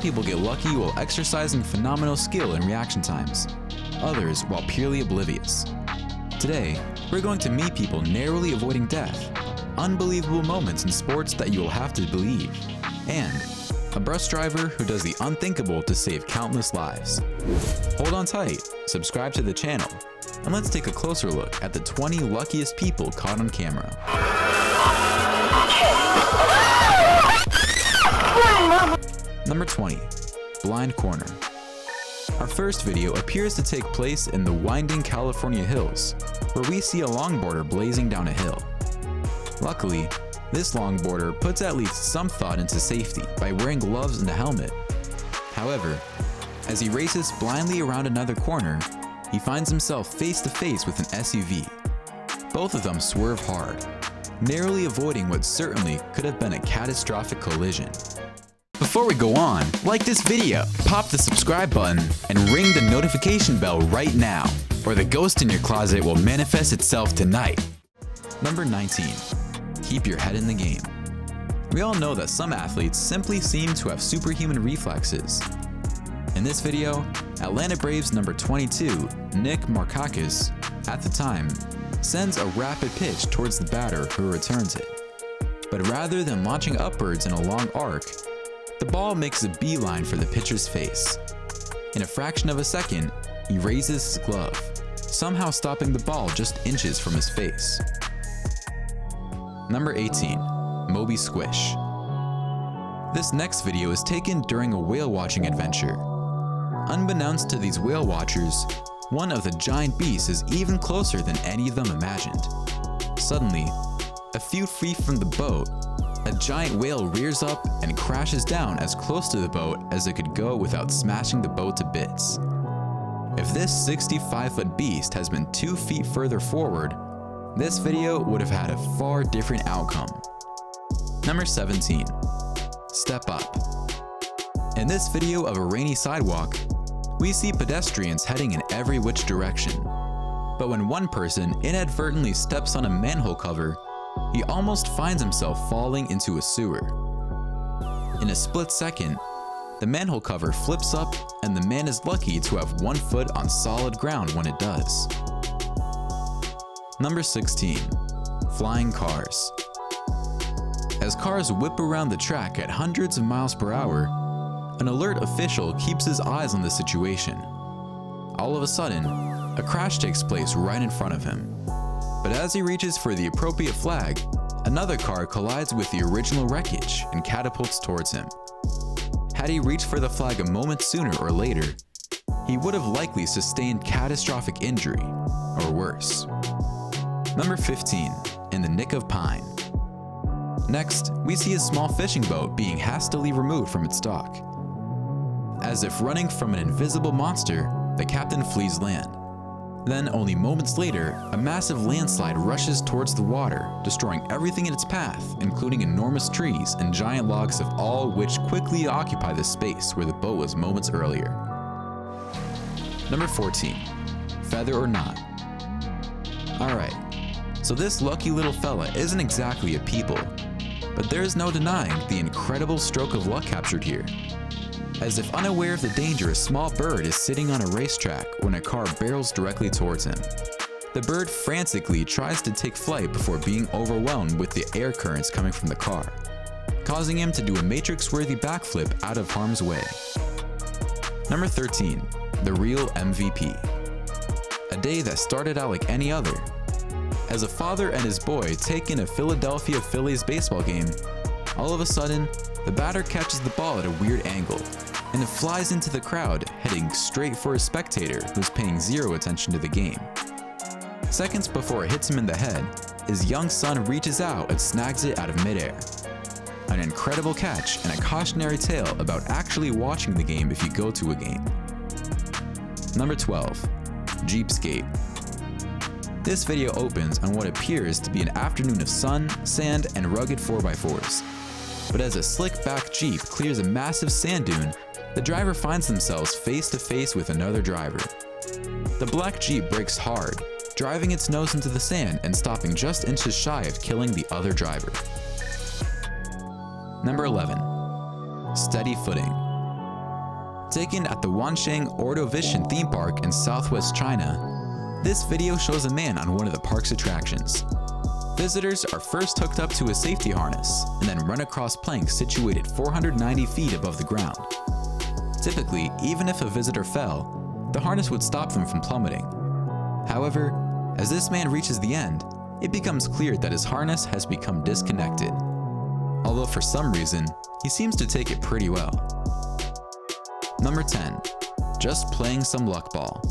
people get lucky while exercising phenomenal skill and reaction times, others while purely oblivious. Today, we're going to meet people narrowly avoiding death, unbelievable moments in sports that you will have to believe, and a bus driver who does the unthinkable to save countless lives. Hold on tight, subscribe to the channel, and let's take a closer look at the 20 luckiest people caught on camera. Number 20. Blind Corner. Our first video appears to take place in the winding California hills, where we see a longboarder blazing down a hill. Luckily, this longboarder puts at least some thought into safety by wearing gloves and a helmet. However, as he races blindly around another corner, he finds himself face to face with an SUV. Both of them swerve hard, narrowly avoiding what certainly could have been a catastrophic collision. Before we go on, like this video, pop the subscribe button, and ring the notification bell right now, or the ghost in your closet will manifest itself tonight. Number 19. Keep your head in the game. We all know that some athletes simply seem to have superhuman reflexes. In this video, Atlanta Braves number 22, Nick Markakis, at the time, sends a rapid pitch towards the batter who returns it. But rather than launching upwards in a long arc, the ball makes a beeline for the pitcher's face. In a fraction of a second, he raises his glove, somehow stopping the ball just inches from his face. Number 18. Moby Squish. This next video is taken during a whale watching adventure. Unbeknownst to these whale watchers, one of the giant beasts is even closer than any of them imagined. Suddenly, a few feet from the boat, a giant whale rears up and crashes down as close to the boat as it could go without smashing the boat to bits. If this 65-foot beast has been 2 feet further forward, this video would have had a far different outcome. Number 17. Step Up. In this video of a rainy sidewalk, we see pedestrians heading in every which direction. But when one person inadvertently steps on a manhole cover, he almost finds himself falling into a sewer. In a split second, the manhole cover flips up and the man is lucky to have 1 foot on solid ground when it does. Number 16. Flying Cars. As cars whip around the track at hundreds of miles per hour, an alert official keeps his eyes on the situation. All of a sudden, a crash takes place right in front of him. But as he reaches for the appropriate flag, another car collides with the original wreckage and catapults towards him. Had he reached for the flag a moment sooner or later, he would have likely sustained catastrophic injury, or worse. Number 15. In the Nick of Pine. Next, we see a small fishing boat being hastily removed from its dock. As if running from an invisible monster, the captain flees land. Then, only moments later, a massive landslide rushes towards the water, destroying everything in its path, including enormous trees and giant logs of all which quickly occupy the space where the boat was moments earlier. Number 14. Feather or Not. Alright, so this lucky little fella isn't exactly a people, but there is no denying the incredible stroke of luck captured here. As if unaware of the danger, a small bird is sitting on a racetrack when a car barrels directly towards him. The bird frantically tries to take flight before being overwhelmed with the air currents coming from the car, causing him to do a Matrix-worthy backflip out of harm's way. Number 13. The Real MVP. A day that started out like any other. As a father and his boy take in a Philadelphia Phillies baseball game, all of a sudden, the batter catches the ball at a weird angle, and it flies into the crowd, heading straight for a spectator who's paying zero attention to the game. Seconds before it hits him in the head, his young son reaches out and snags it out of midair. An incredible catch and a cautionary tale about actually watching the game if you go to a game. Number 12. Jeepskate. This video opens on what appears to be an afternoon of sun, sand, and rugged 4x4s. But as a slick-back Jeep clears a massive sand dune, the driver finds themselves face to face with another driver. The black Jeep brakes hard, driving its nose into the sand and stopping just inches shy of killing the other driver. Number 11. Steady Footing. Taken at the Wansheng Ordovician theme park in southwest China, this video shows a man on one of the park's attractions. Visitors are first hooked up to a safety harness and then run across planks situated 490 feet above the ground. Typically, even if a visitor fell, the harness would stop them from plummeting. However, as this man reaches the end, it becomes clear that his harness has become disconnected. Although for some reason, he seems to take it pretty well. Number 10. Just playing some luck ball.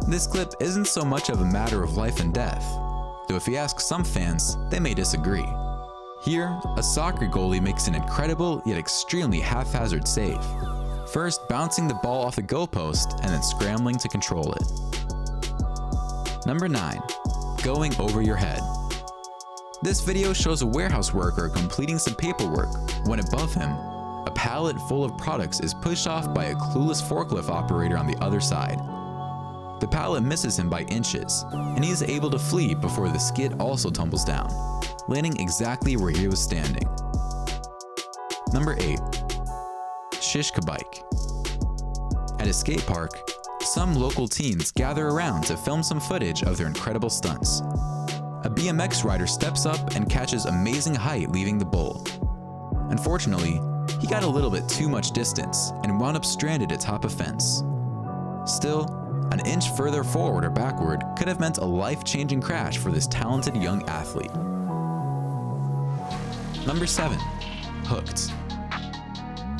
This clip isn't so much of a matter of life and death, though if you ask some fans, they may disagree. Here, a soccer goalie makes an incredible yet extremely haphazard save, first bouncing the ball off the goalpost and then scrambling to control it. Number 9. Going over your head. This video shows a warehouse worker completing some paperwork when above him, a pallet full of products is pushed off by a clueless forklift operator on the other side. The pallet misses him by inches, and he is able to flee before the skid also tumbles down, landing exactly where he was standing. Number 8. Shish kabike. At a skate park, some local teens gather around to film some footage of their incredible stunts. A BMX rider steps up and catches amazing height leaving the bowl. Unfortunately, he got a little bit too much distance and wound up stranded atop a fence. Still, an inch further forward or backward could have meant a life-changing crash for this talented young athlete. Number 7. Hooked.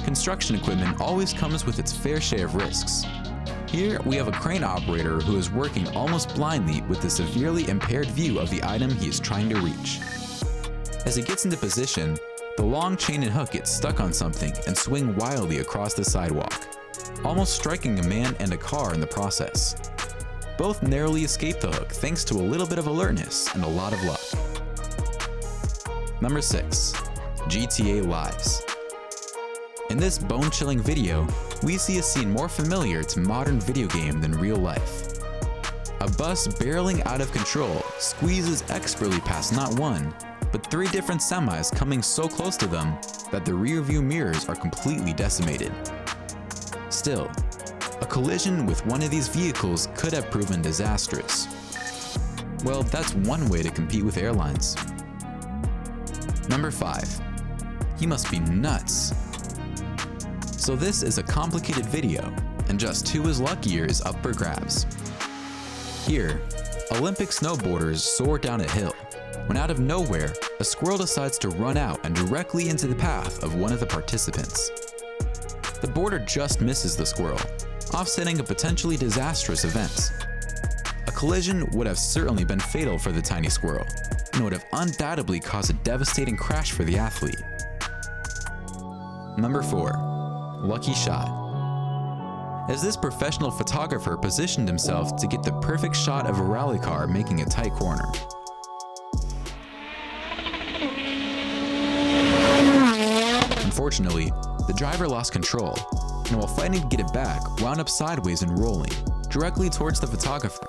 Construction equipment always comes with its fair share of risks. Here we have a crane operator who is working almost blindly with a severely impaired view of the item he is trying to reach. As he gets into position, the long chain and hook get stuck on something and swing wildly across the sidewalk, almost striking a man and a car in the process. Both narrowly escape the hook thanks to a little bit of alertness and a lot of luck. Number 6. GTA Lives. In this bone-chilling video, we see a scene more familiar to modern video game than real life. A bus barreling out of control squeezes expertly past not one, but 3 different semis coming so close to them that the rear-view mirrors are completely decimated. Still, a collision with one of these vehicles could have proven disastrous. Well, that's one way to compete with airlines. Number 5. He must be nuts. So this is a complicated video, and just who is luckier is up for grabs. Here, Olympic snowboarders soar down a hill, when out of nowhere, a squirrel decides to run out and directly into the path of one of the participants. The boarder just misses the squirrel, offsetting a potentially disastrous event. A collision would have certainly been fatal for the tiny squirrel, and would have undoubtedly caused a devastating crash for the athlete. Number 4. Lucky shot. As this professional photographer positioned himself to get the perfect shot of a rally car making a tight corner. Unfortunately, the driver lost control, and while fighting to get it back, wound up sideways and rolling, directly towards the photographer.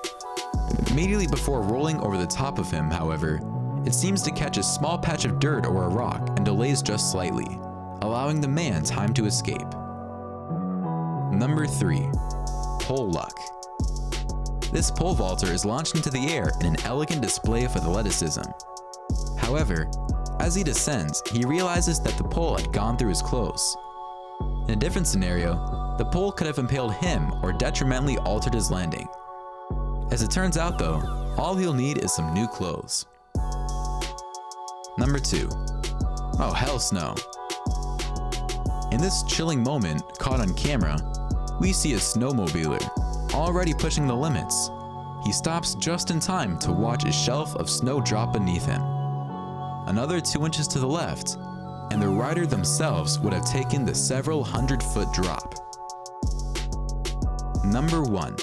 Immediately before rolling over the top of him, however, it seems to catch a small patch of dirt or a rock and delays just slightly, allowing the man time to escape. Number 3. Pole luck. This pole vaulter is launched into the air in an elegant display of athleticism. However, as he descends, he realizes that the pole had gone through his clothes. In a different scenario, the pole could have impaled him or detrimentally altered his landing. As it turns out though, all he'll need is some new clothes. Number 2. Oh hell no. In this chilling moment, caught on camera, we see a snowmobiler, already pushing the limits. He stops just in time to watch a shelf of snow drop beneath him. Another 2 inches to the left, and the rider themselves would have taken the several 100-foot drop. Number 1.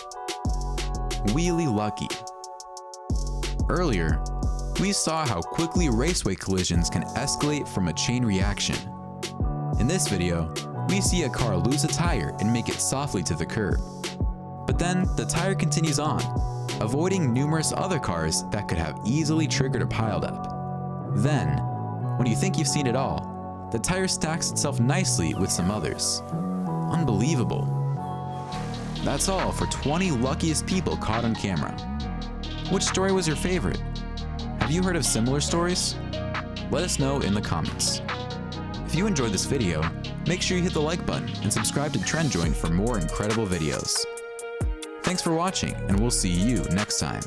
Wheelie lucky. Earlier, we saw how quickly raceway collisions can escalate from a chain reaction. In this video, we see a car lose a tire and make it softly to the curb. But then the tire continues on, avoiding numerous other cars that could have easily triggered a pileup. Then, when you think you've seen it all, the tire stacks itself nicely with some others. Unbelievable. That's all for 20 luckiest people caught on camera. Which story was your favorite? Have you heard of similar stories? Let us know in the comments. If you enjoyed this video, make sure you hit the like button and subscribe to TrendJoint for more incredible videos. Thanks for watching, and we'll see you next time.